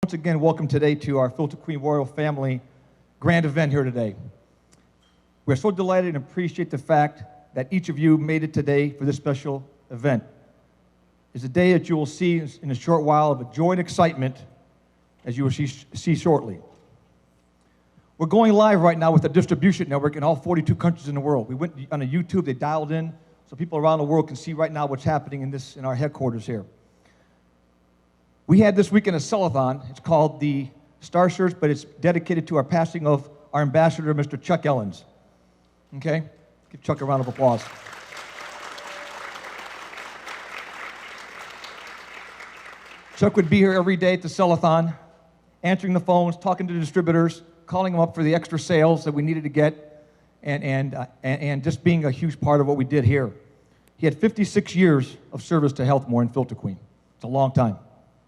Once again, welcome today to our Filter Queen Royal Family grand event here today. We're so delighted and appreciate the fact that each of you made it today for this special event. It's a day that you will see in a short while of joy and excitement, as you will see shortly. We're going live right now with a distribution network in all 42 countries in the world. We went on a YouTube, they dialed in, so people around the world can see right now what's happening in our headquarters here. We had this weekend a sell-a-thon. It's called the Star Search, but it's dedicated to our passing of our ambassador, Mr. Chuck Ellens. Okay? Give Chuck a round of applause. Chuck would be here every day at the sell-a-thon, answering the phones, talking to the distributors, calling them up for the extra sales that we needed to get, and just being a huge part of what we did here. He had 56 years of service to Healthmore and Filter Queen. It's a long time.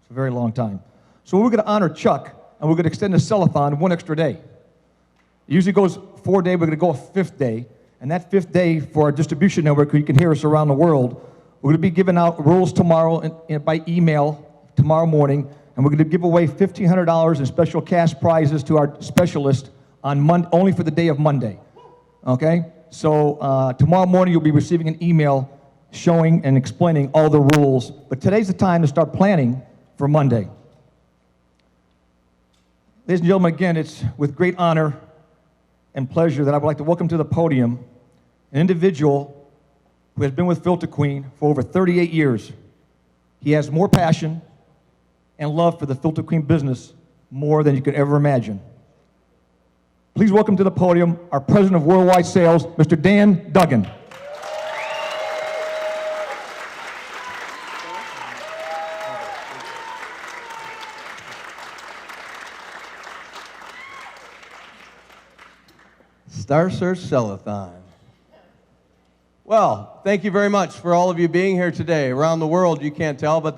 It's a very long time. So we're going to honor Chuck, and we're going to extend the sell-a-thon one extra day. It usually goes 4 days. We're going to go a fifth day. And that fifth day for our distribution network, you can hear us around the world, we're going to be giving out rules tomorrow by email tomorrow morning, and we're going to give away $1,500 in special cash prizes to our specialist on only for the day of Monday. Okay? So tomorrow morning you'll be receiving an email showing and explaining all the rules. But today's the time to start planning for Monday. Ladies and gentlemen, again, it's with great honor and pleasure that I would like to welcome to the podium an individual who has been with Filter Queen for over 38 years. He has more passion and love for the Filter Queen business more than you could ever imagine. Please welcome to the podium our President of Worldwide Sales, Mr. Dan Duggan. Star Search Sell-a-thon. Well, thank you very much for all of you being here today. Around the world, you can't tell, but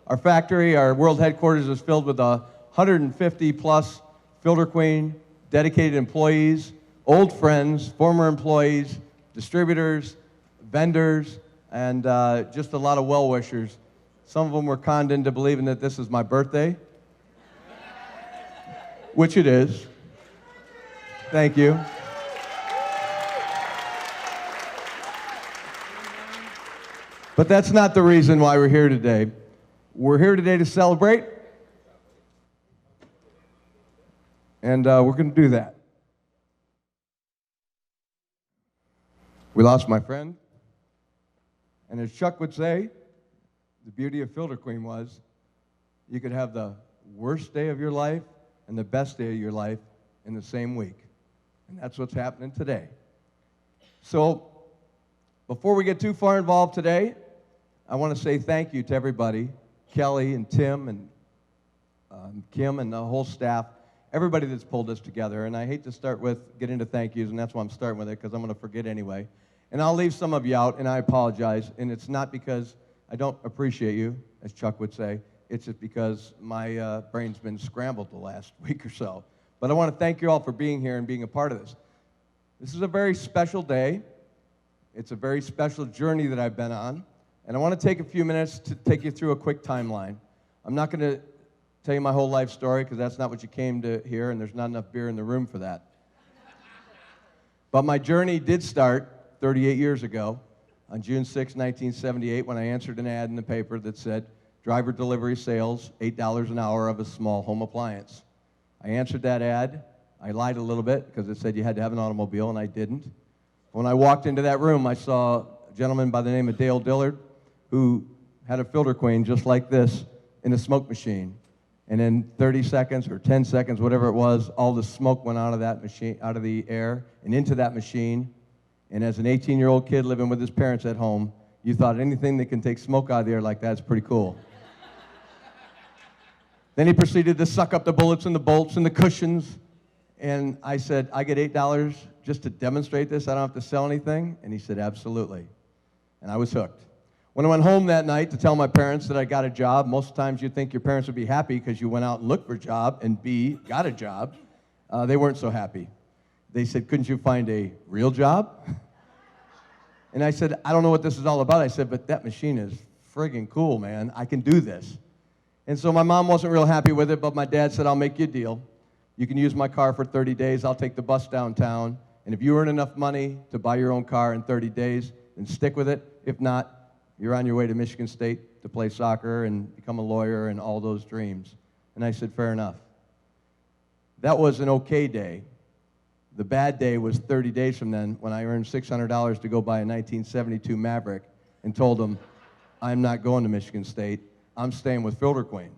our factory, our world headquarters is filled with 150 plus Filter Queen dedicated employees, old friends, former employees, distributors, vendors, and just a lot of well-wishers. Some of them were conned into believing that this is my birthday, which it is. Thank you. But that's not the reason why we're here today. We're here today to celebrate, and we're going to do that. We lost my friend, and as Chuck would say, the beauty of Filter Queen was you could have the worst day of your life and the best day of your life in the same week, and that's what's happening today. So before we get too far involved today, I want to say thank you to everybody, Kelly and Tim and Kim and the whole staff, everybody that's pulled us together. And I hate to get into thank yous, and that's why I'm starting with it, because I'm going to forget anyway. And I'll leave some of you out, and I apologize. And it's not because I don't appreciate you, as Chuck would say. It's just because my brain's been scrambled the last week or so. But I want to thank you all for being here and being a part of this. This is a very special day. It's a very special journey that I've been on. And I want to take a few minutes to take you through a quick timeline. I'm not going to tell you my whole life story because that's not what you came to hear, and there's not enough beer in the room for that. But my journey did start 38 years ago on June 6, 1978, when I answered an ad in the paper that said, driver delivery sales, $8 an hour of a small home appliance. I answered that ad. I lied a little bit because it said you had to have an automobile, and I didn't. When I walked into that room, I saw a gentleman by the name of Dale Dillard, who had a Filter Queen just like this in a smoke machine. And in 30 seconds or 10 seconds, whatever it was, all the smoke went out of that machine, out of the air and into that machine. And as an 18-year-old kid living with his parents at home, you thought anything that can take smoke out of the air like that is pretty cool. Then he proceeded to suck up the bullets and the bolts and the cushions. And I said, I get $8 just to demonstrate this? I don't have to sell anything? And he said, absolutely. And I was hooked. When I went home that night to tell my parents that I got a job, most times you'd think your parents would be happy because you went out and looked for a job and B, got a job. They weren't so happy. They said, couldn't you find a real job? And I said, I don't know what this is all about. I said, but that machine is friggin' cool, man. I can do this. And so my mom wasn't real happy with it, but my dad said, I'll make you a deal. You can use my car for 30 days. I'll take the bus downtown. And if you earn enough money to buy your own car in 30 days, then stick with it. If not, you're on your way to Michigan State to play soccer and become a lawyer and all those dreams. And I said, fair enough. That was an okay day. The bad day was 30 days from then when I earned $600 to go buy a 1972 Maverick and told them, I'm not going to Michigan State. I'm staying with Filter Queen.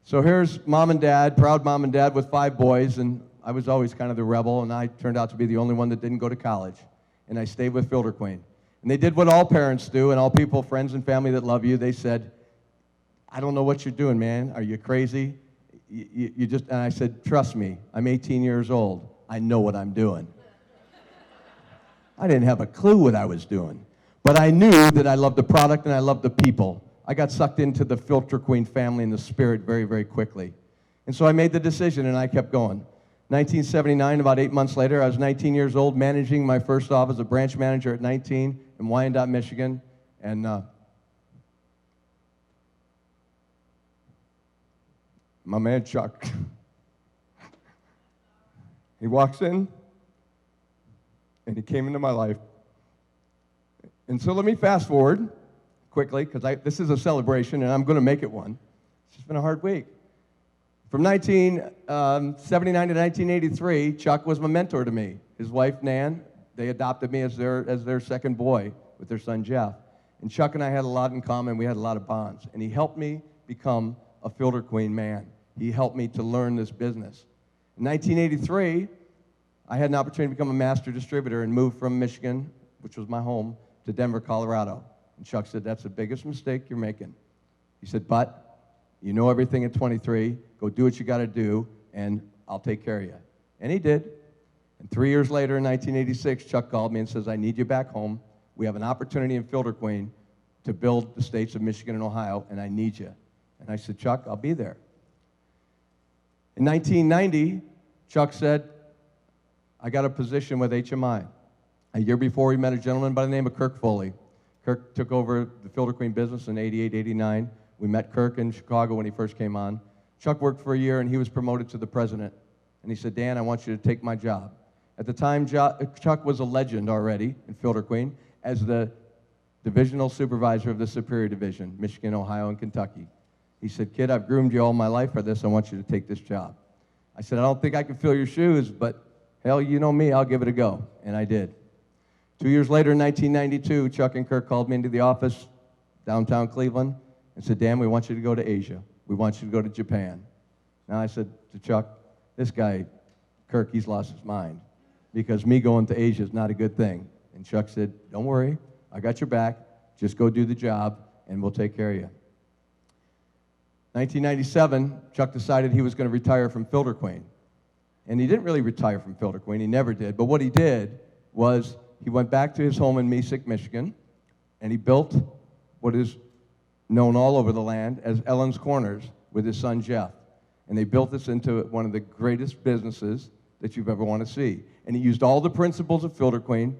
So here's mom and dad, proud mom and dad with 5 boys, and I was always kind of the rebel, and I turned out to be the only one that didn't go to college. And I stayed with Filter Queen. And they did what all parents do, and all people, friends and family that love you, they said, I don't know what you're doing, man. Are you crazy? You just, and I said, trust me, I'm 18 years old. I know what I'm doing. I didn't have a clue what I was doing. But I knew that I loved the product and I loved the people. I got sucked into the Filter Queen family and the spirit very, very quickly. And so I made the decision and I kept going. 1979, about 8 months later, I was 19 years old, managing my first office, a branch manager at 19 in Wyandotte, Michigan. And my man Chuck, he walks in and he came into my life. And so let me fast forward quickly, because this is a celebration, and I'm going to make it one. It's just been a hard week. From 1979 to 1983, Chuck was my mentor to me. His wife, Nan, they adopted me as their second boy with their son, Jeff. And Chuck and I had a lot in common. We had a lot of bonds. And he helped me become a Filter Queen man. He helped me to learn this business. In 1983, I had an opportunity to become a master distributor and move from Michigan, which was my home, to Denver, Colorado. And Chuck said, that's the biggest mistake you're making. He said, but you know everything at 23. Go do what you got to do, and I'll take care of you. And he did. And 3 years later, in 1986, Chuck called me and says, I need you back home. We have an opportunity in Filter Queen to build the states of Michigan and Ohio, and I need you. And I said, Chuck, I'll be there. In 1990, Chuck said, I got a position with HMI. A year before, we met a gentleman by the name of Kirk Foley. Kirk took over the Filter Queen business in 88, 89. We met Kirk in Chicago when he first came on. Chuck worked for a year, and he was promoted to the president. And he said, Dan, I want you to take my job. At the time, Chuck was a legend already in Filter Queen as the divisional supervisor of the Superior Division, Michigan, Ohio, and Kentucky. He said, kid, I've groomed you all my life for this. I want you to take this job. I said, I don't think I can fill your shoes, but hell, you know me, I'll give it a go. And I did. 2 years later, in 1992, Chuck and Kirk called me into the office downtown Cleveland and said, Dan, we want you to go to Asia. We want you to go to Japan. Now I said to Chuck, this guy, Kirk, he's lost his mind because me going to Asia is not a good thing. And Chuck said, don't worry, I got your back. Just go do the job and we'll take care of you. 1997, Chuck decided he was going to retire from Filter Queen. And he didn't really retire from Filter Queen, he never did. But what he did was he went back to his home in Mesick, Michigan, and he built what is known all over the land as Ellen's Corners with his son Jeff. And they built this into one of the greatest businesses that you've ever want to see. And he used all the principles of Filter Queen,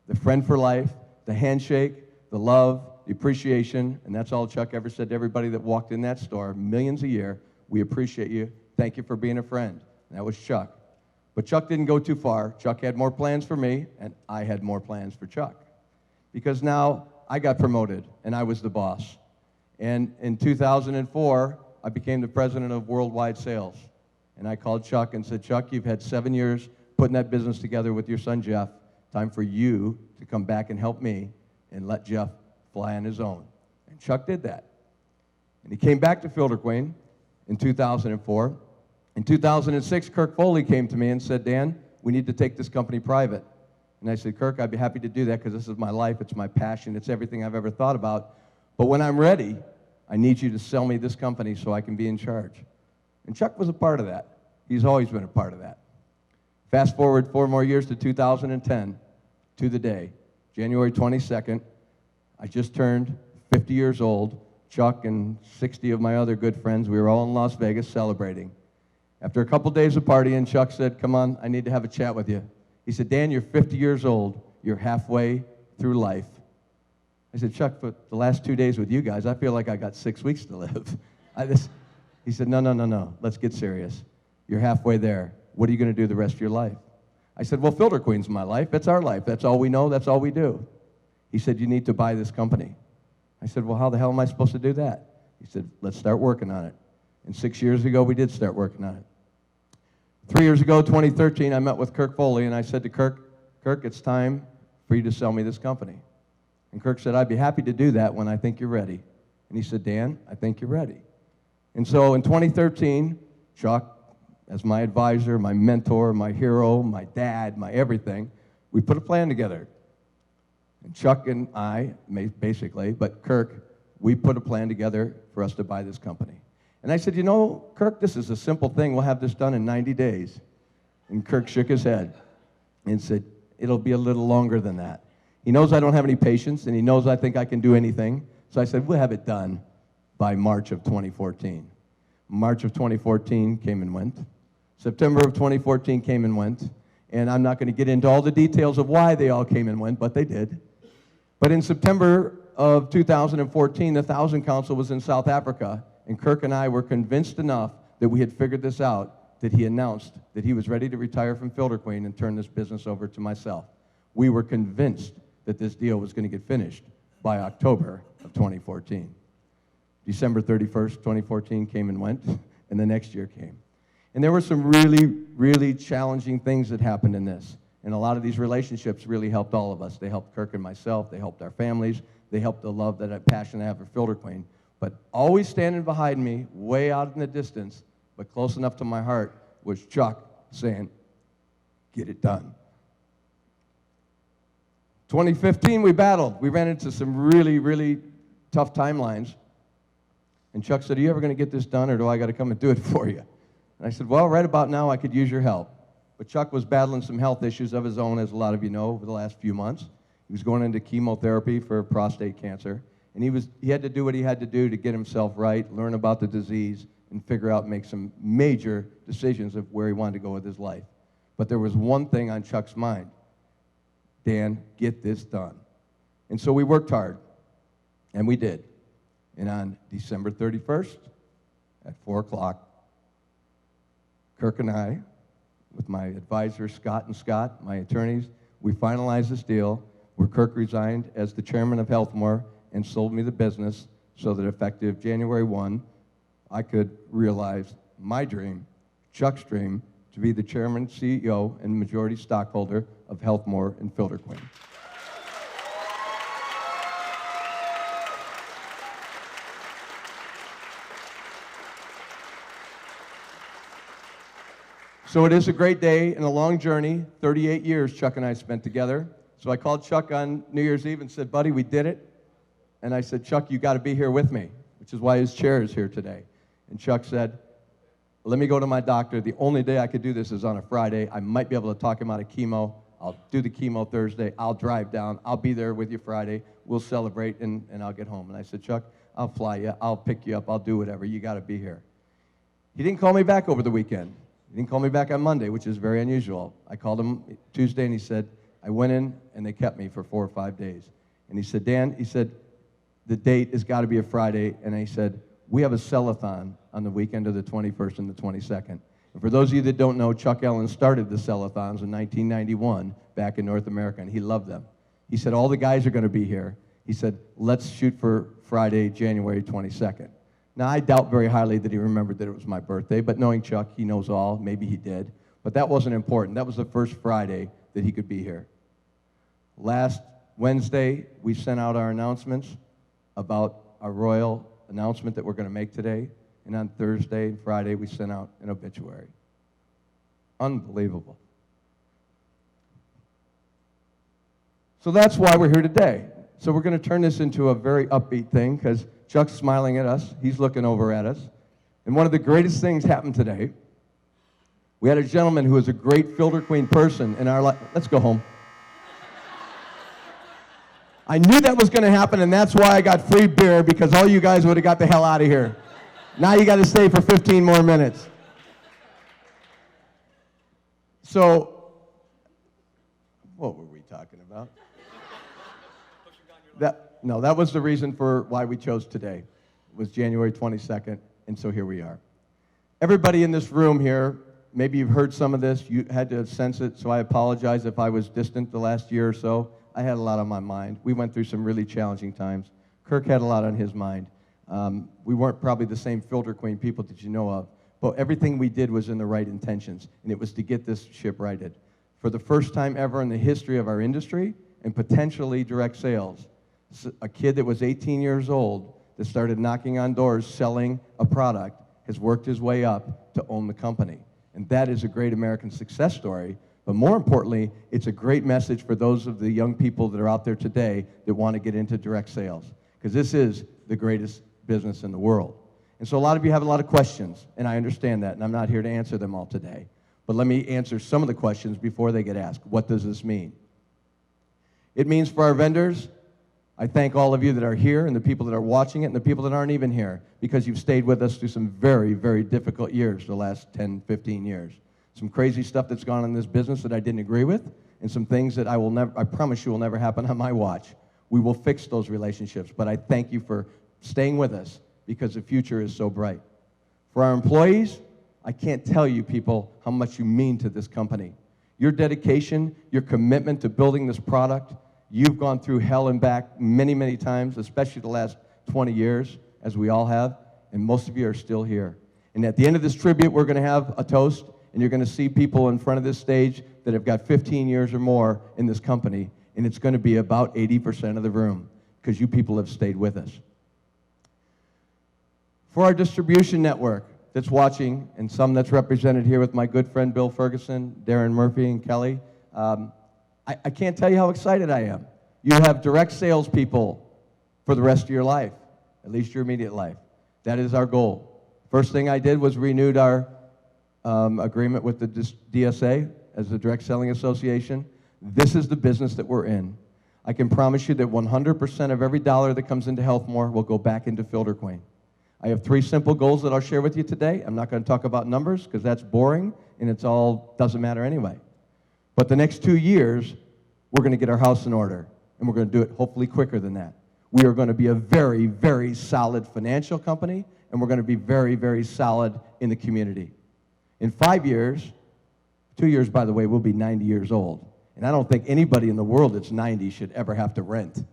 the friend for life, the handshake, the love, the appreciation, and that's all Chuck ever said to everybody that walked in that store, millions a year. We appreciate you. Thank you for being a friend. And that was Chuck. But Chuck didn't go too far. Chuck had more plans for me, and I had more plans for Chuck. Because now I got promoted, and I was the boss. And in 2004, I became the president of worldwide sales. And I called Chuck and said, Chuck, you've had 7 years putting that business together with your son, Jeff. Time for you to come back and help me and let Jeff fly on his own. And Chuck did that. And he came back to Filter Queen in 2004. In 2006, Kirk Foley came to me and said, Dan, we need to take this company private. And I said, Kirk, I'd be happy to do that because this is my life, it's my passion, it's everything I've ever thought about. But when I'm ready, I need you to sell me this company so I can be in charge. And Chuck was a part of that. He's always been a part of that. Fast forward 4 more years to 2010, to the day, January 22nd, I just turned 50 years old. Chuck and 60 of my other good friends, we were all in Las Vegas celebrating. After a couple days of partying, Chuck said, come on, I need to have a chat with you. He said, Dan, you're 50 years old. You're halfway through life. I said, Chuck, for the last 2 days with you guys, I feel like I got 6 weeks to live. He said, no, let's get serious. You're halfway there. What are you going to do the rest of your life? I said, well, Filter Queen's my life. That's our life. That's all we know. That's all we do. He said, you need to buy this company. I said, well, how the hell am I supposed to do that? He said, let's start working on it. And 6 years ago, we did start working on it. 3 years ago, 2013, I met with Kirk Foley, and I said to Kirk, it's time for you to sell me this company. And Kirk said, I'd be happy to do that when I think you're ready. And he said, Dan, I think you're ready. And so in 2013, Chuck, as my advisor, my mentor, my hero, my dad, my everything, we put a plan together. And Chuck and I, basically, but Kirk, we put a plan together for us to buy this company. And I said, you know, Kirk, this is a simple thing. We'll have this done in 90 days. And Kirk shook his head and said, it'll be a little longer than that. He knows I don't have any patience, and he knows I think I can do anything. So I said, we'll have it done by March of 2014. March of 2014 came and went. September of 2014 came and went. And I'm not going to get into all the details of why they all came and went, but they did. But in September of 2014, the 1,000 Council was in South Africa, and Kirk and I were convinced enough that we had figured this out that he announced that he was ready to retire from Filter Queen and turn this business over to myself. We were convinced that this deal was going to get finished by October of 2014. December 31st, 2014 came and went, and the next year came. And there were some really, really challenging things that happened in this. And a lot of these relationships really helped all of us. They helped Kirk and myself. They helped our families. They helped the love that I passion I have for Filter Queen. But always standing behind me, way out in the distance, but close enough to my heart, was Chuck saying, get it done. 2015, we battled. We ran into some really, really tough timelines. And Chuck said, are you ever going to get this done, or do I got to come and do it for you? And I said, well, right about now, I could use your help. But Chuck was battling some health issues of his own, as a lot of you know, over the last few months. He was going into chemotherapy for prostate cancer. And he had to do what he had to do to get himself right, learn about the disease, and figure out, make some major decisions of where he wanted to go with his life. But there was one thing on Chuck's mind. Dan, get this done. And so we worked hard, and we did. And on December 31st, at 4 o'clock, Kirk and I, with my advisors, Scott and Scott, my attorneys, we finalized this deal where Kirk resigned as the chairman of Healthmore and sold me the business so that effective January 1, I could realize my dream, Chuck's dream, to be the chairman, CEO, and majority stockholder of Healthmore and Filter Queen. So it is a great day and a long journey. 38 years Chuck and I spent together. So I called Chuck on New Year's Eve and said, buddy, we did it. And I said, Chuck, you got to be here with me, which is why his chair is here today. And Chuck said, let me go to my doctor. The only day I could do this is on a Friday. I might be able to talk him out of chemo. I'll do the chemo Thursday. I'll drive down. I'll be there with you Friday. We'll celebrate, and I'll get home. And I said, Chuck, I'll fly you. I'll pick you up. I'll do whatever. You got to be here. He didn't call me back over the weekend. He didn't call me back on Monday, which is very unusual. I called him Tuesday, and he said, I went in, and they kept me for 4 or 5 days. And he said, Dan, he said, the date has got to be a Friday. And he said, we have a sell-a-thon on the weekend of the 21st and the 22nd. And for those of you that don't know, Chuck Ellen started the sell-a-thons in 1991 back in North America, and he loved them. He said, all the guys are going to be here. He said, let's shoot for Friday, January 22nd. Now, I doubt very highly that he remembered that it was my birthday, but knowing Chuck, he knows all. Maybe he did. But that wasn't important. That was the first Friday that he could be here. Last Wednesday, we sent out our announcements about our royal announcement that we're going to make today. And on Thursday and Friday, we sent out an obituary. Unbelievable. So that's why we're here today. So we're going to turn this into a very upbeat thing because Chuck's smiling at us. He's looking over at us. And one of the greatest things happened today. We had a gentleman who was a great Filter Queen person in our life. Let's go home. I knew that was going to happen, and that's why I got free beer, because all you guys would have got the hell out of here. Now you got to stay for 15 more minutes. So, what were we talking about? That was the reason for why we chose today. It was January 22nd, and so here we are. Everybody in this room here, maybe you've heard some of this, you had to sense it, so I apologize if I was distant the last year or so. I had a lot on my mind. We went through some really challenging times. Kirk had a lot on his mind. We weren't probably the same Filter Queen people that you know of, but everything we did was in the right intentions, and it was to get this ship righted. For the first time ever in the history of our industry, and potentially direct sales, a kid that was 18 years old that started knocking on doors selling a product has worked his way up to own the company. And that is a great American success story, but more importantly, it's a great message for those of the young people that are out there today that want to get into direct sales, because this is the greatest business in the world. And so a lot of you have a lot of questions, and I understand that, and I'm not here to answer them all today. But let me answer some of the questions before they get asked. What does this mean? It means for our vendors, I thank all of you that are here and the people that are watching it and the people that aren't even here, because you've stayed with us through some very, very difficult years, the last 10, 15 years. Some crazy stuff that's gone on in this business that I didn't agree with, and some things that I promise you will never happen on my watch. We will fix those relationships, but I thank you for staying with us because the future is so bright. For our employees, I can't tell you people how much you mean to this company. Your dedication, your commitment to building this product, you've gone through hell and back many, many times, especially the last 20 years, as we all have, and most of you are still here. And at the end of this tribute, we're going to have a toast, and you're going to see people in front of this stage that have got 15 years or more in this company, and it's going to be about 80% of the room, because you people have stayed with us. For our distribution network that's watching, and some that's represented here with my good friend Bill Ferguson, Darren Murphy, and Kelly, I can't tell you how excited I am. You have direct sales people for the rest of your life, at least your immediate life. That is our goal. First thing I did was renewed our agreement with the DSA as the Direct Selling Association. This is the business that we're in. I can promise you that 100% of every dollar that comes into Healthmore will go back into Filter Queen. I have 3 simple goals that I'll share with you today. I'm not going to talk about numbers because that's boring and it's all doesn't matter anyway. But the next 2 years, we're going to get our house in order, and we're going to do it hopefully quicker than that. We are going to be a very, very solid financial company, and we're going to be very, very solid in the community. In 5 years, 2 years, by the way, we'll be 90 years old. And I don't think anybody in the world that's 90 should ever have to rent.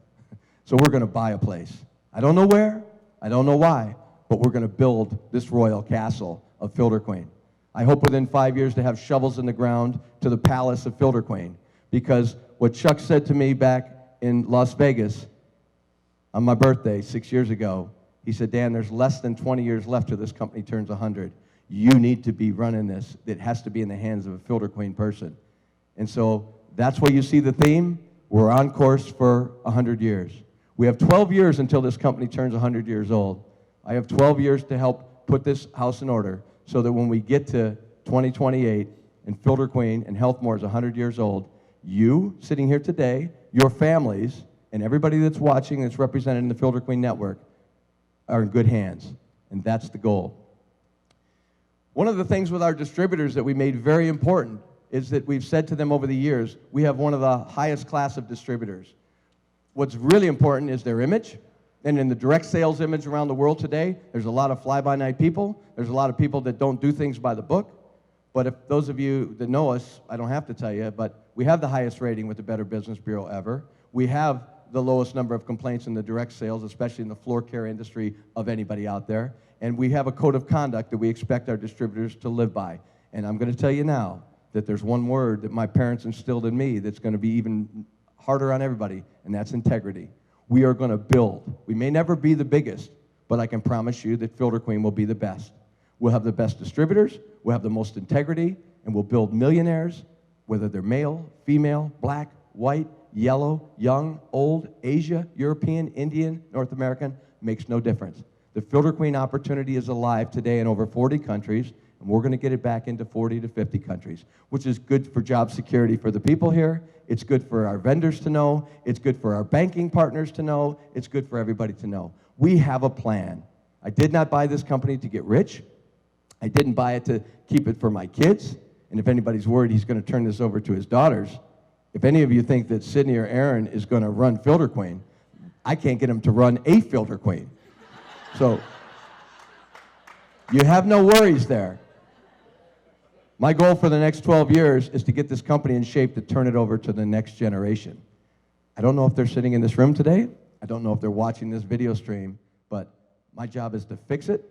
So we're going to buy a place. I don't know where, I don't know why, but we're going to build this royal castle of Filter Queen. I hope within 5 years to have shovels in the ground to the palace of Filter Queen, because what Chuck said to me back in Las Vegas on my birthday 6 years ago, he said, Dan, there's less than 20 years left till this company turns 100. You need to be running this. It has to be in the hands of a Filter Queen person. And so that's why you see the theme. We're on course for 100 years. We have 12 years until this company turns 100 years old. I have 12 years to help put this house in order so that when we get to 2028 and Filter Queen and Healthmore is 100 years old, you sitting here today, your families, and everybody that's watching that's represented in the Filter Queen network are in good hands, and that's the goal. One of the things with our distributors that we made very important is that we've said to them over the years, we have one of the highest class of distributors. What's really important is their image. And in the direct sales image around the world today, there's a lot of fly-by-night people. There's a lot of people that don't do things by the book. But if those of you that know us, I don't have to tell you, but we have the highest rating with the Better Business Bureau ever. We have the lowest number of complaints in the direct sales, especially in the floor care industry, of anybody out there. And we have a code of conduct that we expect our distributors to live by. And I'm going to tell you now that there's one word that my parents instilled in me that's going to be even harder on everybody, and that's integrity. We are going to build. We may never be the biggest, but I can promise you that Filter Queen will be the best. We'll have the best distributors, we'll have the most integrity, and we'll build millionaires, whether they're male, female, black, white, yellow, young, old, Asia, European, Indian, North American, makes no difference. The Filter Queen opportunity is alive today in over 40 countries, and we're going to get it back into 40 to 50 countries, which is good for job security for the people here. It's good for our vendors to know. It's good for our banking partners to know. It's good for everybody to know. We have a plan. I did not buy this company to get rich. I didn't buy it to keep it for my kids. And if anybody's worried he's going to turn this over to his daughters, if any of you think that Sydney or Aaron is going to run Filter Queen, I can't get him to run a Filter Queen. So You have no worries there. My goal for the next 12 years is to get this company in shape to turn it over to the next generation. I don't know if they're sitting in this room today. I don't know if they're watching this video stream, but my job is to fix it,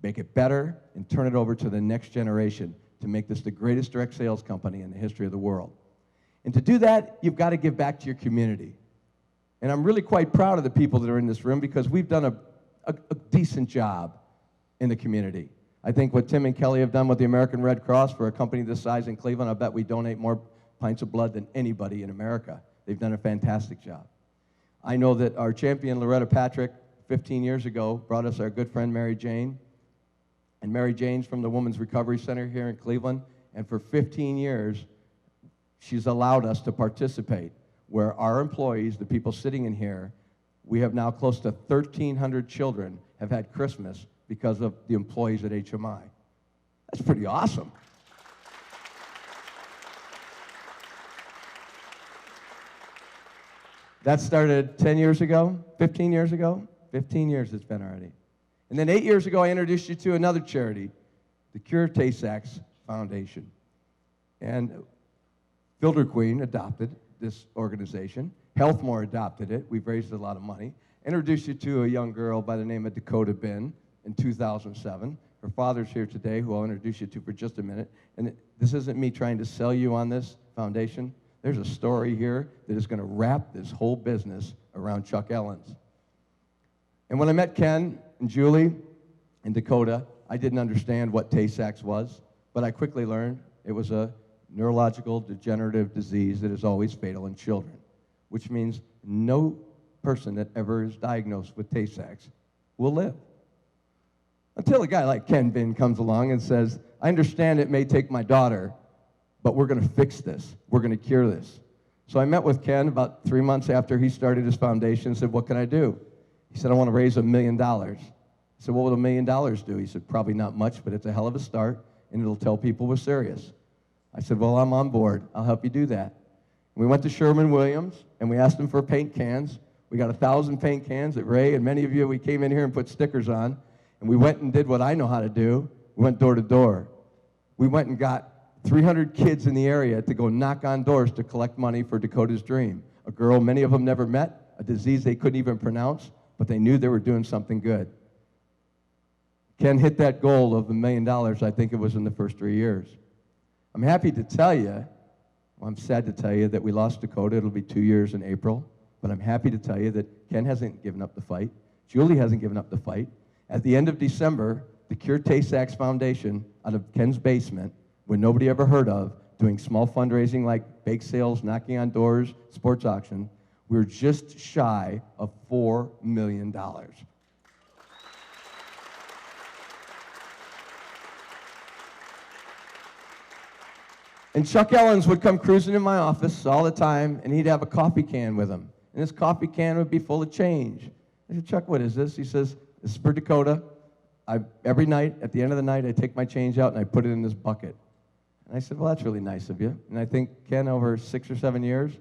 make it better, and turn it over to the next generation to make this the greatest direct sales company in the history of the world. And to do that, you've got to give back to your community. And I'm really quite proud of the people that are in this room because we've done a decent job in the community. I think what Tim and Kelly have done with the American Red Cross for a company this size in Cleveland, I bet we donate more pints of blood than anybody in America. They've done a fantastic job. I know that our champion, Loretta Patrick, 15 years ago, brought us our good friend Mary Jane. And Mary Jane's from the Women's Recovery Center here in Cleveland. And for 15 years, she's allowed us to participate, where our employees, the people sitting in here, we have now close to 1,300 children have had Christmas because of the employees at HMI. That's pretty awesome. That started 10 years ago, 15 years ago? 15 years it's been already. And then 8 years ago, I introduced you to another charity, the Cure Tay-Sachs Foundation. And Filter Queen adopted this organization. Healthmore adopted it. We've raised a lot of money. Introduced you to a young girl by the name of Dakota Bin in 2007. Her father's here today, who I'll introduce you to for just a minute. And this isn't me trying to sell you on this foundation. There's a story here that is going to wrap this whole business around Chuck Ellens. And when I met Ken and Julie and Dakota, I didn't understand what Tay-Sachs was, but I quickly learned it was a neurological degenerative disease that is always fatal in children, which means no person that ever is diagnosed with Tay-Sachs will live. Until a guy like Ken Bin comes along and says, I understand it may take my daughter, but we're going to fix this. We're going to cure this. So I met with Ken about 3 months after he started his foundation and said, what can I do? He said, I want to raise $1 million. I said, what would $1 million do? He said, probably not much, but it's a hell of a start, and it'll tell people we're serious. I said, well, I'm on board. I'll help you do that. And we went to Sherwin-Williams, and we asked them for paint cans. We got 1,000 paint cans at Ray, and many of you, we came in here and put stickers on, and we went and did what I know how to do. We went door to door. We went and got 300 kids in the area to go knock on doors to collect money for Dakota's Dream. A girl many of them never met, a disease they couldn't even pronounce, but they knew they were doing something good. Ken hit that goal of $1 million, I think it was in the first 3 years. I'm happy to tell you, well, I'm sad to tell you that we lost Dakota. It'll be 2 years in April, but I'm happy to tell you that Ken hasn't given up the fight. Julie hasn't given up the fight. At the end of December, the Cure Tay-Sachs Foundation, out of Ken's basement, where nobody ever heard of, doing small fundraising like bake sales, knocking on doors, sports auction, we're just shy of $4 million. And Chuck Ellens would come cruising in my office all the time, and he'd have a coffee can with him. And this coffee can would be full of change. I said, Chuck, what is this? He says, this is for Dakota. Every night, at the end of the night, I take my change out and I put it in this bucket. And I said, well, that's really nice of you. And I think Ken, over 6 or 7 years,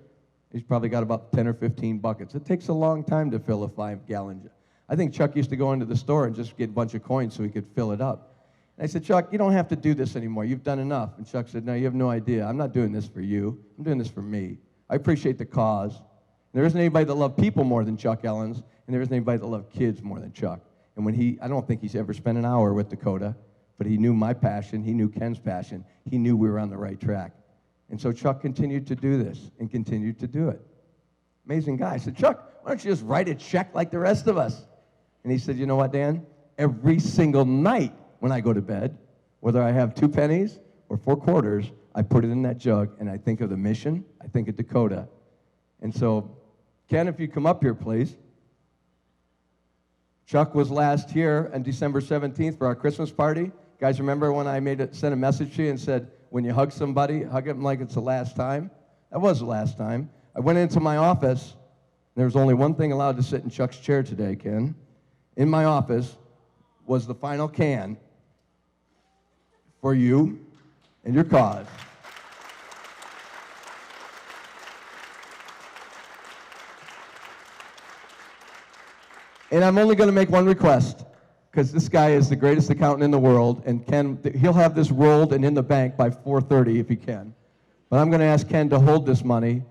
he's probably got about 10 or 15 buckets. It takes a long time to fill a 5-gallon. I think Chuck used to go into the store and just get a bunch of coins so he could fill it up. And I said, Chuck, you don't have to do this anymore. You've done enough. And Chuck said, no, you have no idea. I'm not doing this for you. I'm doing this for me. I appreciate the cause. And there isn't anybody that loved people more than Chuck Ellens, and there isn't anybody that loved kids more than Chuck. And when I don't think he's ever spent an hour with Dakota, but he knew my passion. He knew Ken's passion. He knew we were on the right track. And so Chuck continued to do this and continued to do it. Amazing guy. I said, Chuck, why don't you just write a check like the rest of us? And he said, you know what, Dan? Every single night when I go to bed, whether I have 2 pennies or 4 quarters, I put it in that jug, and I think of the mission. I think of Dakota. And so, Ken, if you come up here, please. Chuck was last here on December 17th for our Christmas party. Guys, remember when I sent a message to you and said, when you hug somebody, hug them like it's the last time? That was the last time. I went into my office. There was only one thing allowed to sit in Chuck's chair today, Ken. In my office was the final can for you and your cause. And I'm only going to make one request. because this guy is the greatest accountant in the world, and he'll have this rolled and in the bank by 4:30 if he can. But I'm going to ask Ken to hold this money,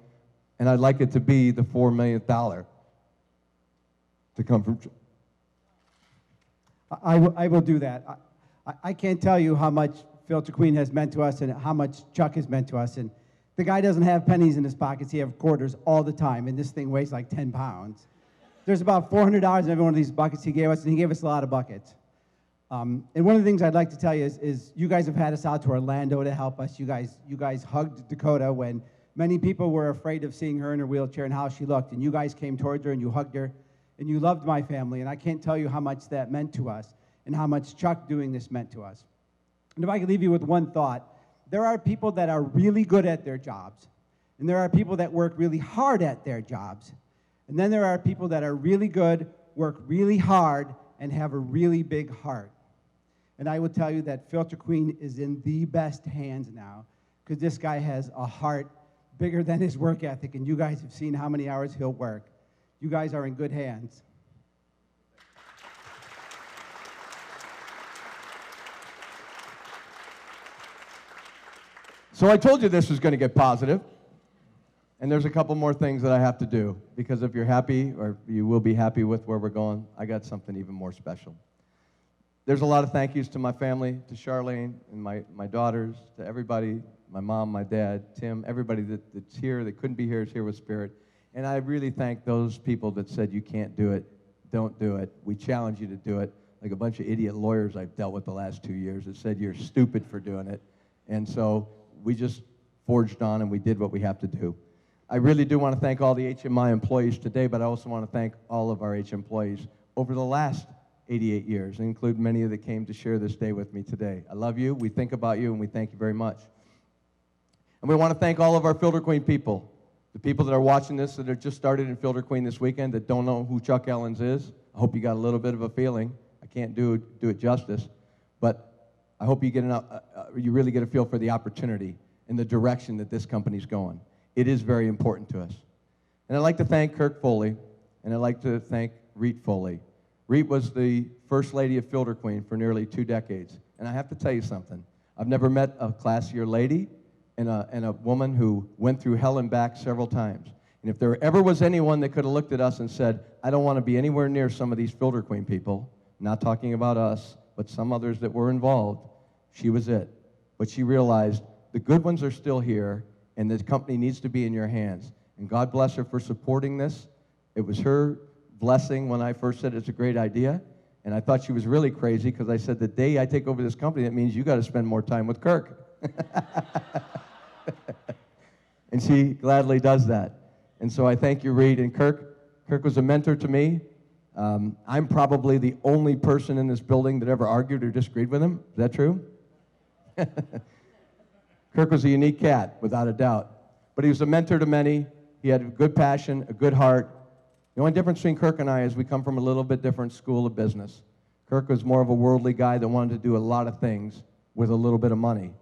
and I'd like it to be the $4 millionth to come from. I will do that. I can't tell you how much Filter Queen has meant to us and how much Chuck has meant to us. And the guy doesn't have pennies in his pockets. He has quarters all the time, and this thing weighs like 10 pounds. There's about $400 in every one of these buckets he gave us, and he gave us a lot of buckets. And one of the things I'd like to tell you is you guys have had us out to Orlando to help us. You guys hugged Dakota when many people were afraid of seeing her in her wheelchair and how she looked. And you guys came towards her and you hugged her, and you loved my family. And I can't tell you how much that meant to us and how much Chuck doing this meant to us. And if I could leave you with one thought, there are people that are really good at their jobs, and there are people that work really hard at their jobs. And then there are people that are really good, work really hard, and have a really big heart. And I will tell you that Filter Queen is in the best hands now, because this guy has a heart bigger than his work ethic, and you guys have seen how many hours he'll work. You guys are in good hands. So I told you this was going to get positive, and there's a couple more things that I have to do, because if you're happy, or you will be happy with where we're going, I got something even more special. There's a lot of thank yous to my family, to Charlene and my daughters, to everybody, my mom, my dad, Tim, everybody that's here, that couldn't be here, is here with Spirit. And I really thank those people that said you can't do it, don't do it, we challenge you to do it, like a bunch of idiot lawyers I've dealt with the last 2 years that said you're stupid for doing it. And so we just forged on and we did what we have to do. I really do want to thank all the HMI employees today, but I also want to thank all of our H employees over the last 88 years, and include many of that came to share this day with me today. I love you, we think about you, and we thank you very much. And we want to thank all of our Filter Queen people, the people that are watching this that have just started in Filter Queen this weekend that don't know who Chuck Ellens is. I hope you got a little bit of a feeling. I can't do it justice, but I hope you get you really get a feel for the opportunity and the direction that this company's going. It is very important to us. And I'd like to thank Kirk Foley, and I'd like to thank Reet Foley. Reet was the First Lady of Filter Queen for nearly 2 decades. And I have to tell you something. I've never met a classier lady and a woman who went through hell and back several times. And if there ever was anyone that could have looked at us and said, I don't want to be anywhere near some of these Filter Queen people, not talking about us, but some others that were involved, she was it. But she realized the good ones are still here, and the company needs to be in your hands. And God bless her for supporting this. It was her blessing when I first said it's a great idea, and I thought she was really crazy because I said the day I take over this company, that means you got to spend more time with Kirk. And she gladly does that. And so I thank you, Reed. And Kirk was a mentor to me. I'm probably the only person in this building that ever argued or disagreed with him. Is that true? Kirk was a unique cat, without a doubt. But he was a mentor to many. He had a good passion, a good heart. The only difference between Kirk and I is we come from a little bit different school of business. Kirk was more of a worldly guy that wanted to do a lot of things with a little bit of money.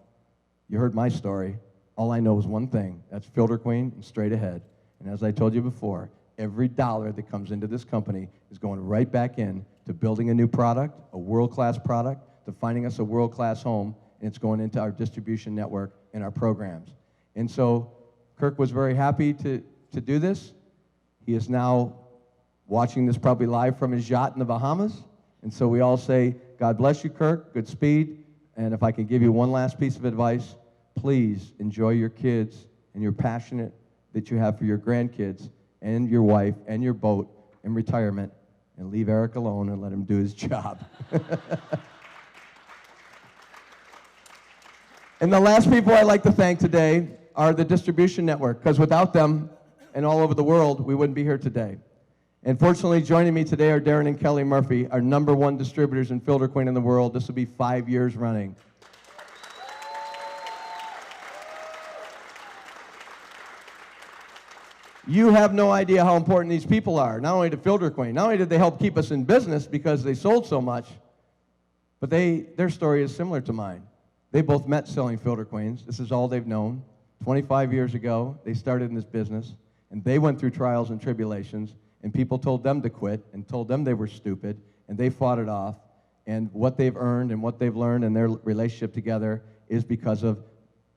You heard my story. All I know is one thing. That's Filter Queen and straight ahead. And as I told you before, every dollar that comes into this company is going right back in to building a new product, a world-class product, to finding us a world-class home, and it's going into our distribution network and our programs. And so Kirk was very happy to do this. He is now watching this probably live from his yacht in the Bahamas. And so we all say, God bless you, Kirk, good speed. And if I can give you one last piece of advice, please enjoy your kids and your passionate that you have for your grandkids and your wife and your boat and retirement, and leave Eric alone and let him do his job. And the last people I'd like to thank today are the distribution network, because without them and all over the world, we wouldn't be here today. And fortunately, joining me today are Darren and Kelly Murphy, our #1 distributors in Filter Queen in the world. This will be 5 years running. You have no idea how important these people are, not only to Filter Queen. Not only did they help keep us in business because they sold so much, but their story is similar to mine. They both met selling Filter Queens. This is all they've known. 25 years ago, they started in this business, and they went through trials and tribulations, and people told them to quit and told them they were stupid, and they fought it off, And what they've earned and what they've learned in their relationship together is because of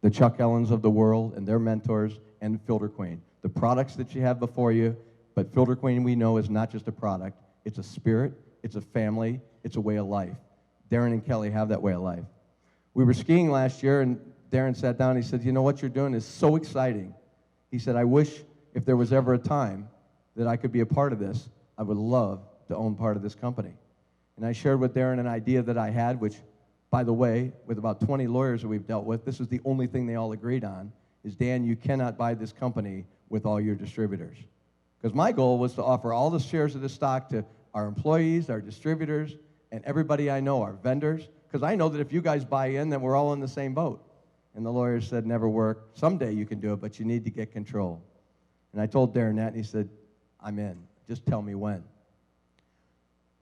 the Chuck Ellens of the world and their mentors and Filter Queen. The products that you have before you, but Filter Queen we know is not just a product, it's a spirit, it's a family, it's a way of life. Darren and Kelly have that way of life. We were skiing last year, and Darren sat down and he said, you know, what you're doing is so exciting. He said, I wish if there was ever a time that I could be a part of this, I would love to own part of this company. And I shared with Darren an idea that I had, which, by the way, with about 20 lawyers that we've dealt with, this is the only thing they all agreed on, is, Dan, you cannot buy this company with all your distributors. Because my goal was to offer all the shares of the stock to our employees, our distributors, and everybody I know, our vendors, because I know that if you guys buy in, then we're all in the same boat. And the lawyers said, never work. Someday you can do it, but you need to get control. And I told Darren that, and he said, I'm in. Just tell me when.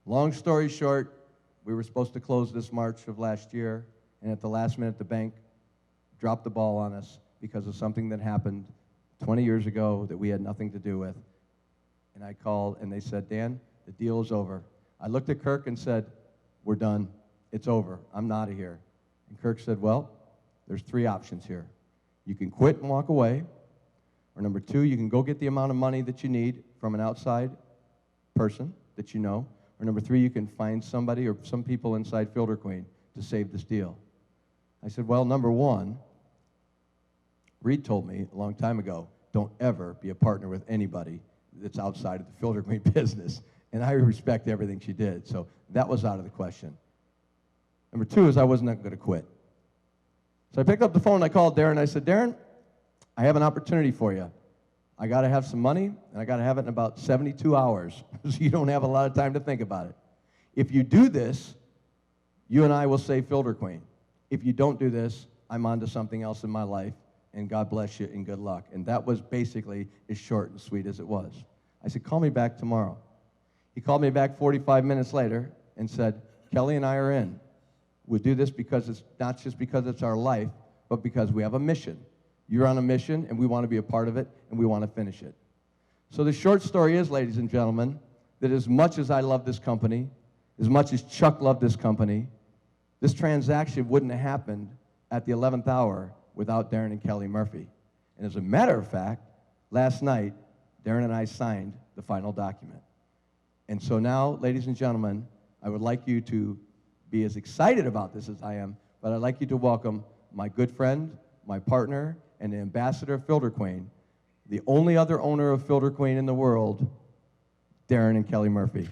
Long story short, we were supposed to close this March of last year, and at the last minute, the bank dropped the ball on us because of something that happened 20 years ago that we had nothing to do with. And I called, and they said, Dan, the deal is over. I looked at Kirk and said, we're done. It's over. I'm out of here. And Kirk said, well, there's 3 options here. You can quit and walk away, or number 2, you can go get the amount of money that you need from an outside person that you know, or number 3, you can find somebody or some people inside Filter Queen to save this deal. I said, well, number 1, Reed told me a long time ago, don't ever be a partner with anybody that's outside of the Filter Queen business. And I respect everything she did, so that was out of the question. Number 2 is I wasn't going to quit. So I picked up the phone and I called Darren and I said, Darren, I have an opportunity for you. I got to have some money, and I got to have it in about 72 hours, so you don't have a lot of time to think about it. If you do this, you and I will save Filter Queen. If you don't do this, I'm on to something else in my life, and God bless you and good luck. And that was basically as short and sweet as it was. I said, call me back tomorrow. He called me back 45 minutes later and said, Kelly and I are in. We do this because it's not just because it's our life, but because we have a mission. You're on a mission, and we want to be a part of it, and we want to finish it. So the short story is, ladies and gentlemen, that as much as I love this company, as much as Chuck loved this company, this transaction wouldn't have happened at the 11th hour without Darren and Kelly Murphy. And as a matter of fact, last night, Darren and I signed the final document. And so now, ladies and gentlemen, I would like you to be as excited about this as I am, but I'd like you to welcome my good friend, my partner, and the ambassador of Filter Queen, the only other owner of Filter Queen in the world, Darren and Kelly Murphy. Did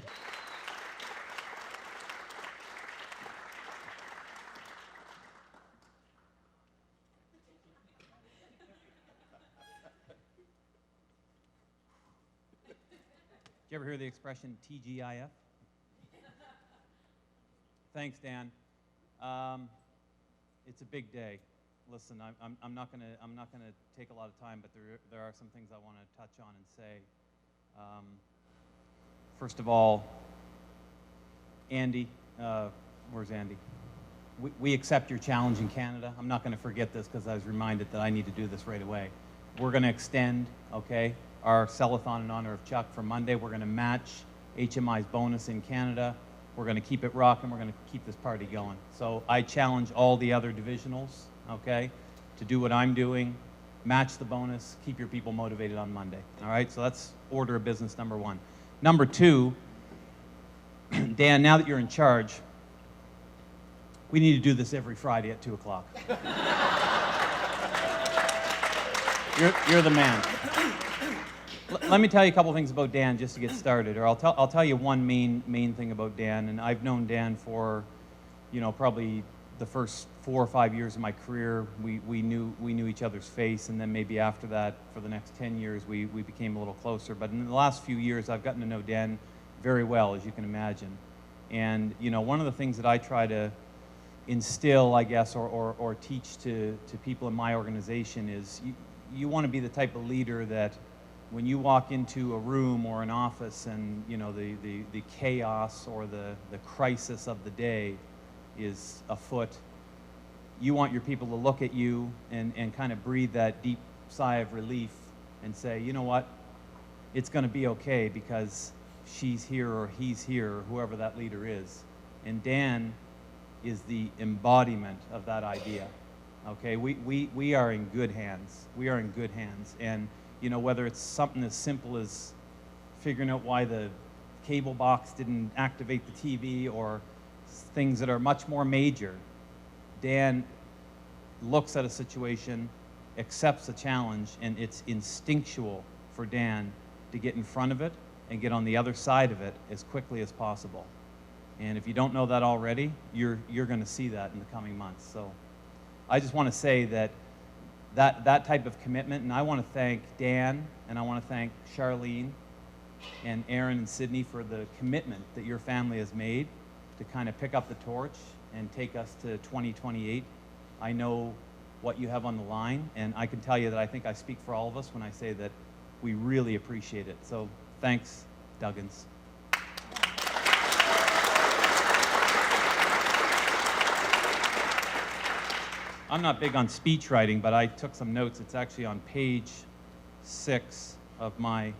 you ever hear the expression TGIF? Thanks, Dan. It's a big day. Listen, I'm not gonna take a lot of time, but there are some things I want to touch on and say. First of all, Andy, where's Andy? We accept your challenge in Canada. I'm not going to forget this because I was reminded that I need to do this right away. We're going to extend, okay, our sell-a-thon in honor of Chuck for Monday. We're going to match HMI's bonus in Canada. We're going to keep it rocking. We're going to keep this party going. So I challenge all the other divisionals, okay, to do what I'm doing, match the bonus, keep your people motivated on Monday. All right, so that's order of business number 1. Number 2, Dan, now that you're in charge, we need to do this every Friday at 2 o'clock. You're the man. Let me tell you a couple things about Dan just to get started, or I'll tell you one main thing about Dan, and I've known Dan for, you know, probably the first 4 or 5 years of my career. We knew each other's face, and then maybe after that, for the next 10 years, we became a little closer. But in the last few years, I've gotten to know Dan very well, as you can imagine. And you know, one of the things that I try to instill, I guess, or teach to people in my organization is you want to be the type of leader that when you walk into a room or an office and you know the chaos or the crisis of the day is afoot, you want your people to look at you and kind of breathe that deep sigh of relief and say, you know what, it's going to be okay because she's here or he's here, or whoever that leader is. And Dan is the embodiment of that idea. Okay, we are in good hands. We are in good hands. And, you know, whether it's something as simple as figuring out why the cable box didn't activate the TV, or things that are much more major, Dan looks at a situation, accepts a challenge, and it's instinctual for Dan to get in front of it and get on the other side of it as quickly as possible. And if you don't know that already, you're going to see that in the coming months. So I just want to say that type of commitment, and I want to thank Dan, and I want to thank Charlene and Aaron and Sydney for the commitment that your family has made to kind of pick up the torch and take us to 2028. I know what you have on the line, and I can tell you that I think I speak for all of us when I say that we really appreciate it. So thanks, Duggans. I'm not big on speech writing, but I took some notes. It's actually on page 6 of my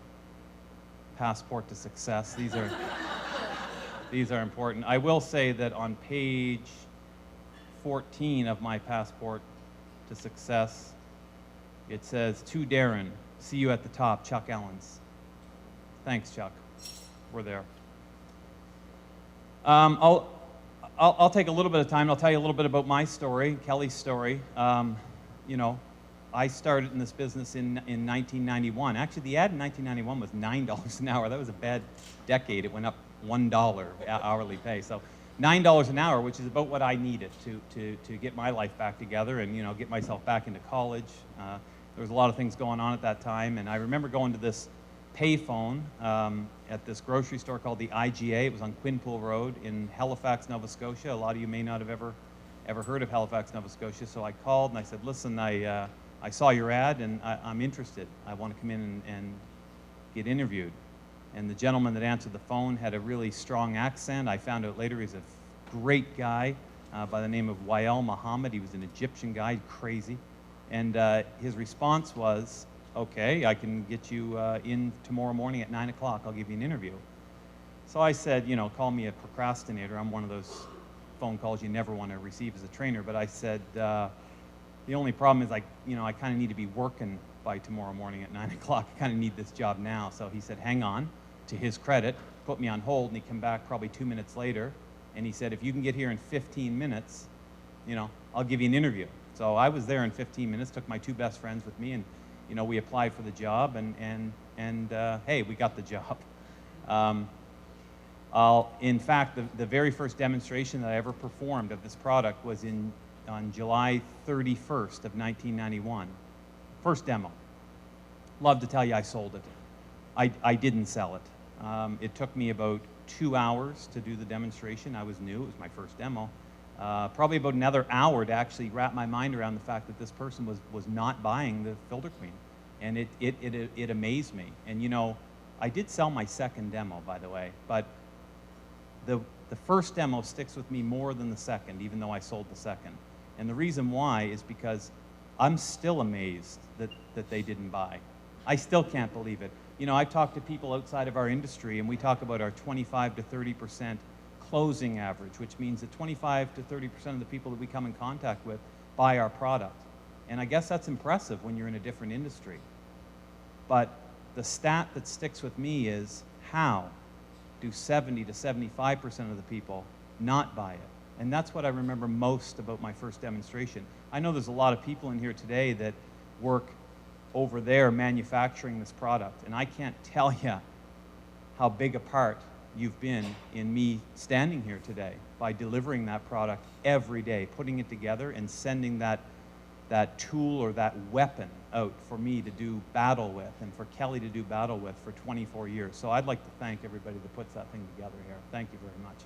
passport to success. These are important. I will say that on page 14 of my passport to success, it says, "To Darren, see you at the top, Chuck Ellens." Thanks, Chuck. We're there. I'll take a little bit of time. I'll tell you a little bit about my story, Kelly's story. You know, I started in this business in 1991. Actually, the ad in 1991 was $9 an hour. That was a bad decade. It went up $1 hourly pay. So $9 an hour, which is about what I needed to get my life back together and, you know, get myself back into college. There was a lot of things going on at that time, and I remember going to this payphone at this grocery store called the IGA. It was on Quinpool Road in Halifax, Nova Scotia. A lot of you may not have ever heard of Halifax, Nova Scotia. So I called and I said, "Listen, I saw your ad and I'm interested. I want to come in and get interviewed." And the gentleman that answered the phone had a really strong accent. I found out later he's a great guy by the name of Wael Muhammad. He was an Egyptian guy, crazy. And his response was, "Okay, I can get you in tomorrow morning at 9 o'clock. I'll give you an interview." So I said, you know, call me a procrastinator. I'm one of those phone calls you never want to receive as a trainer. But I said, the only problem is, I kind of need to be working by tomorrow morning at 9 o'clock. I kind of need this job now. So he said, hang on. To his credit, put me on hold, and he came back probably 2 minutes later, and he said, if you can get here in 15 minutes, you know, I'll give you an interview. So I was there in 15 minutes, took my 2 best friends with me, and, you know, we applied for the job, and hey, we got the job. In fact, the very first demonstration that I ever performed of this product was on July 31st of 1991. First demo. Love to tell you I sold it. I didn't sell it. It took me about 2 hours to do the demonstration. I was new. It was my first demo. Probably about another hour to actually wrap my mind around the fact that this person was not buying the Filter Queen. And it amazed me. And, you know, I did sell my second demo, by the way, but the first demo sticks with me more than the second, even though I sold the second. And the reason why is because I'm still amazed that they didn't buy. I still can't believe it. You know, I've talked to people outside of our industry, and we talk about our 25 to 30% closing average, which means that 25 to 30% of the people that we come in contact with buy our product. And I guess that's impressive when you're in a different industry. But the stat that sticks with me is, how do 70 to 75% of the people not buy it? And that's what I remember most about my first demonstration. I know there's a lot of people in here today that work over there manufacturing this product, and I can't tell you how big a part you've been in me standing here today by delivering that product every day, putting it together and sending that tool or that weapon out for me to do battle with and for Kelly to do battle with for 24 years. So I'd like to thank everybody that puts that thing together here. Thank you very much.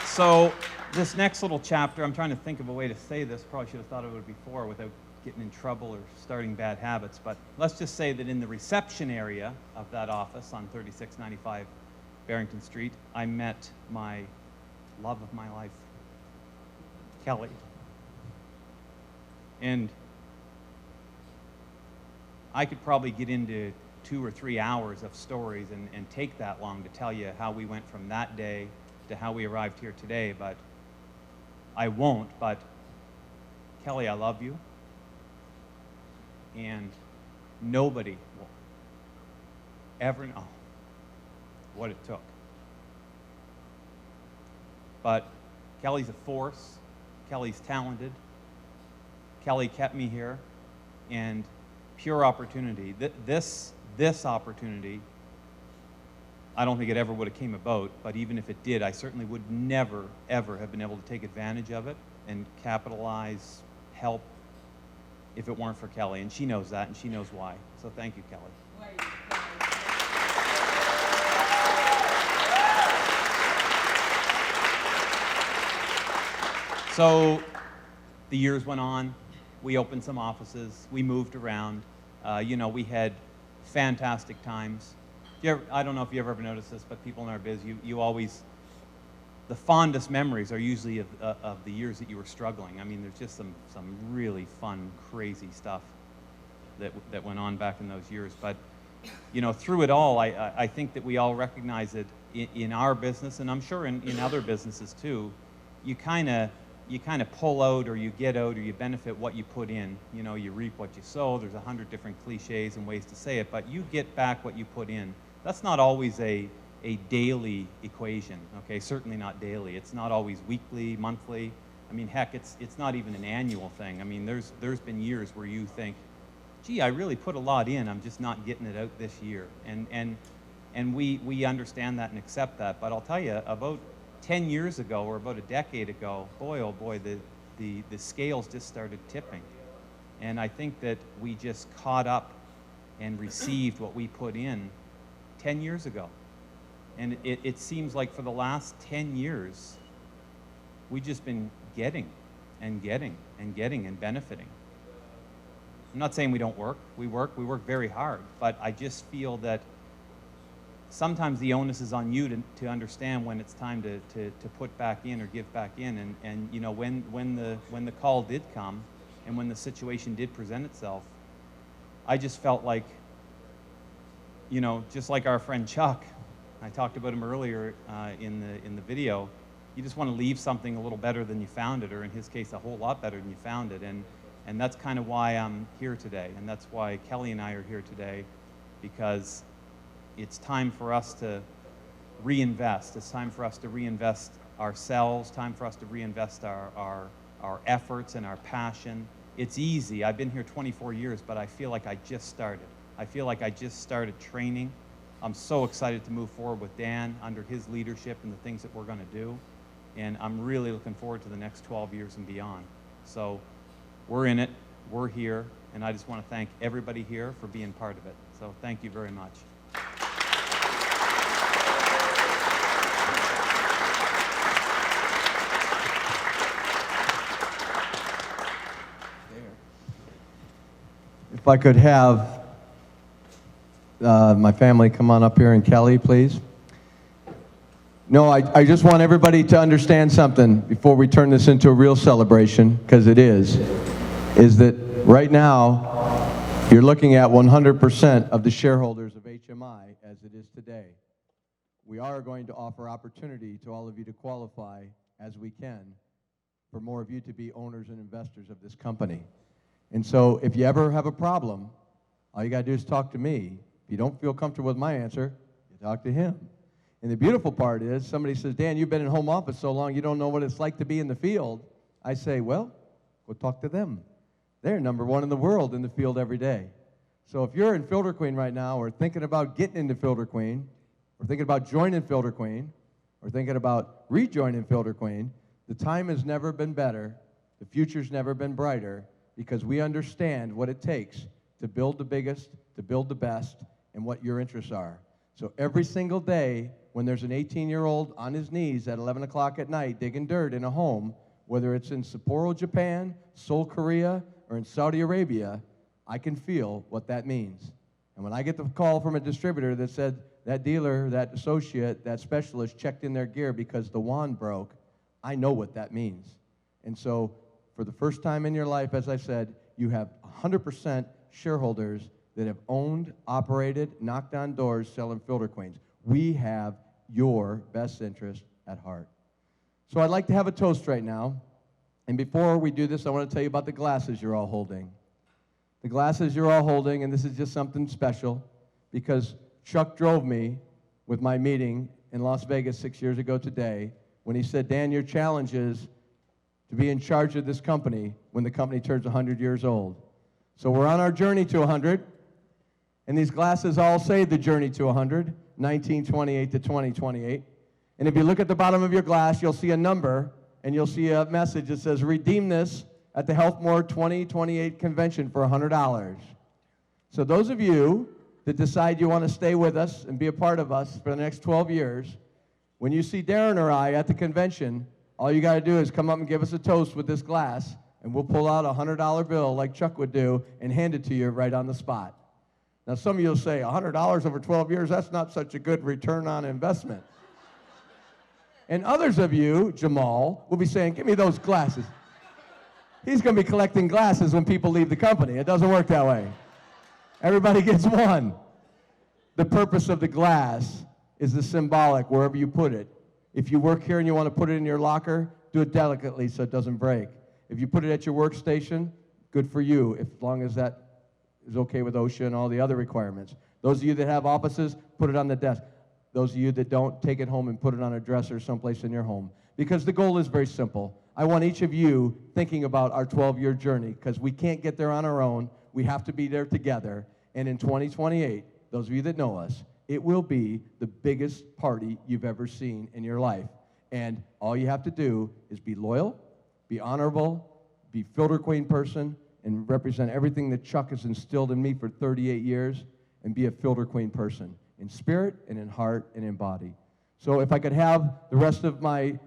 So this next little chapter, I'm trying to think of a way to say this. Probably should have thought of it before without getting in trouble or starting bad habits. But let's just say that in the reception area of that office on 3695 Barrington Street, I met my love of my life, Kelly. And I could probably get into 2 or 3 hours of stories and take that long to tell you how we went from that day to how we arrived here today, but I won't. But Kelly, I love you, and nobody will ever know what it took. But Kelly's a force. Kelly's talented. Kelly kept me here, and pure opportunity. This opportunity, I don't think it ever would have came about, but even if it did, I certainly would never, ever have been able to take advantage of it and capitalize, help, if it weren't for Kelly. And she knows that, and she knows why. So thank you, Kelly. So the years went on. We opened some offices. We moved around. We had fantastic times. I don't know if you ever noticed this, but people in our biz, you always, the fondest memories are usually of the years that you were struggling. I mean, there's just some really fun, crazy stuff that went on back in those years. But, through it all, I think that we all recognize it in our business, and I'm sure in other businesses too. You kind of pull out, or you get out, or you benefit what you put in. You reap what you sow. There's 100 different cliches and ways to say it, but you get back what you put in. That's not always a daily equation, okay? Certainly not daily. It's not always weekly, monthly. I mean, heck, it's not even an annual thing. I mean, there's been years where you think, gee, I really put a lot in. I'm just not getting it out this year. And we understand that and accept that. But I'll tell you, about 10 years ago, or about a decade ago, boy, oh boy, the scales just started tipping. And I think that we just caught up and received what we put in 10 years ago. And it seems like for the last 10 years, we've just been getting and getting and getting and benefiting. I'm not saying we don't work. We work very hard. But I just feel that sometimes the onus is on you to understand when it's time to put back in or give back in. And when the call did come and when the situation did present itself, I just felt like, just like our friend Chuck, I talked about him earlier in the video, you just want to leave something a little better than you found it, or in his case, a whole lot better than you found it. And that's kind of why I'm here today. And that's why Kelly and I are here today, because it's time for us to reinvest. It's time for us to reinvest ourselves, time for us to reinvest our efforts and our passion. It's easy. I've been here 24 years, but I feel like I just started. I feel like I just started training. I'm so excited to move forward with Dan under his leadership and the things that we're going to do. And I'm really looking forward to the next 12 years and beyond. So we're in it. We're here. And I just want to thank everybody here for being part of it. So thank you very much. If I could have my family come on up here, and Kelly, please. No, I just want everybody to understand something before we turn this into a real celebration, because it is that right now you're looking at 100% of the shareholders of HMI as it is today. We are going to offer opportunity to all of you to qualify as we can for more of you to be owners and investors of this company. And so if you ever have a problem, all you got to do is talk to me. If you don't feel comfortable with my answer, you talk to him. And the beautiful part is, somebody says, Dan, you've been in home office so long, you don't know what it's like to be in the field. I say, well, go talk to them. They're number one in the world in the field every day. So if you're in Fielder Queen right now, or thinking about getting into Fielder Queen, or thinking about joining Fielder Queen, or thinking about rejoining Fielder Queen, the time has never been better, the future's never been brighter, because we understand what it takes to build the biggest, to build the best, and what your interests are. So every single day, when there's an 18-year-old on his knees at 11 o'clock at night digging dirt in a home, whether it's in Sapporo, Japan, Seoul, Korea, or in Saudi Arabia, I can feel what that means. And when I get the call from a distributor that said that dealer, that associate, that specialist checked in their gear because the wand broke, I know what that means. And so for the first time in your life, as I said, you have 100% shareholders that have owned, operated, knocked on doors selling filter queens. We have your best interest at heart. So I'd like to have a toast right now. And before we do this, I want to tell you about the glasses you're all holding. The glasses you're all holding, and this is just something special, because Chuck drove me with my meeting in Las Vegas 6 years ago today when he said, Dan, your challenge is to be in charge of this company when the company turns 100 years old. So we're on our journey to 100, and these glasses all say the journey to 100, 1928 to 2028. And if you look at the bottom of your glass, you'll see a number, and you'll see a message that says, redeem this at the Healthmore 2028 convention for $100. So those of you that decide you want to stay with us and be a part of us for the next 12 years, when you see Darren or I at the convention, all you got to do is come up and give us a toast with this glass, and we'll pull out a $100 bill like Chuck would do and hand it to you right on the spot. Now, some of you will say, $100 over 12 years, that's not such a good return on investment. And others of you, Jamal, will be saying, give me those glasses. He's going to be collecting glasses when people leave the company. It doesn't work that way. Everybody gets one. The purpose of the glass is the symbolic wherever you put it. If you work here and you want to put it in your locker, do it delicately so it doesn't break. If you put it at your workstation, good for you, as long as that is okay with OSHA and all the other requirements. Those of you that have offices, put it on the desk. Those of you that don't, take it home and put it on a dresser someplace in your home. Because the goal is very simple. I want each of you thinking about our 12-year journey, because we can't get there on our own. We have to be there together. And in 2028, those of you that know us, it will be the biggest party you've ever seen in your life. And all you have to do is be loyal, be honorable, be filter queen person, and represent everything that Chuck has instilled in me for 38 years, and be a filter queen person in spirit and in heart and in body. So if I could have the rest of my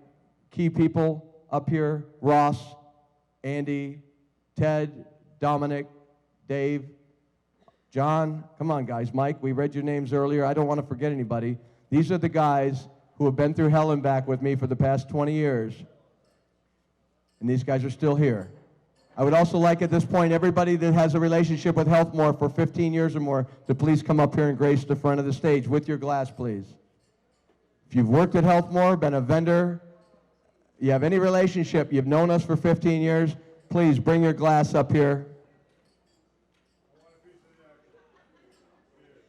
key people up here, Ross, Andy, Ted, Dominic, Dave, John, come on guys, Mike, we read your names earlier. I don't want to forget anybody. These are the guys who have been through hell and back with me for the past 20 years. And these guys are still here. I would also like at this point everybody that has a relationship with Healthmore for 15 years or more to please come up here and grace the front of the stage with your glass, please. If you've worked at Healthmore, been a vendor, you have any relationship, you've known us for 15 years, please bring your glass up here.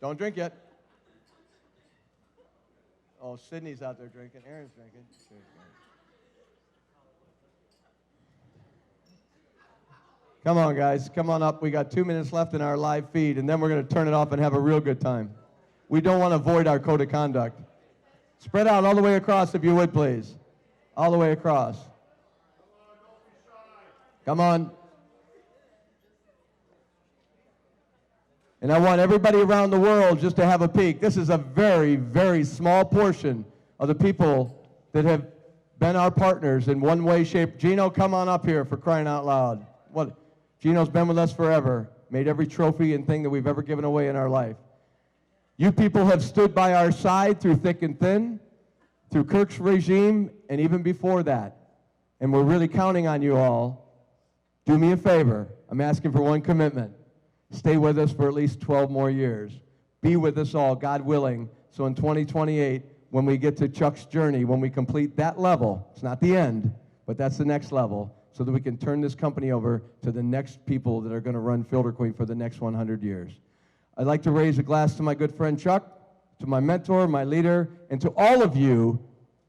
Don't drink yet. Oh, Sydney's out there drinking. Aaron's drinking. Come on, guys. Come on up. We got 2 minutes left in our live feed, and then we're going to turn it off and have a real good time. We don't want to void our code of conduct. Spread out all the way across, if you would, please. All the way across. Come on. And I want everybody around the world just to have a peek. This is a very, very small portion of the people that have been our partners in one way, shape. Gino, come on up here, for crying out loud. What? Gino's been with us forever, made every trophy and thing that we've ever given away in our life. You people have stood by our side through thick and thin, through Kirk's regime, and even before that. And we're really counting on you all. Do me a favor. I'm asking for one commitment. Stay with us for at least 12 more years. Be with us all, God willing. So in 2028, when we get to Chuck's journey, when we complete that level, it's not the end, but that's the next level, so that we can turn this company over to the next people that are going to run Filter Queen for the next 100 years. I'd like to raise a glass to my good friend Chuck, to my mentor, my leader, and to all of you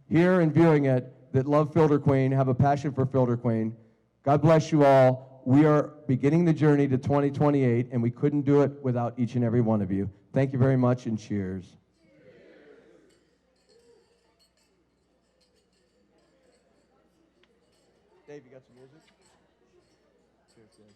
here and viewing it that love Filter Queen, have a passion for Filter Queen. God bless you all. We are beginning the journey to 2028, and we couldn't do it without each and every one of you. Thank you very much, and cheers. Dave, you got some music? Cheers, Dave.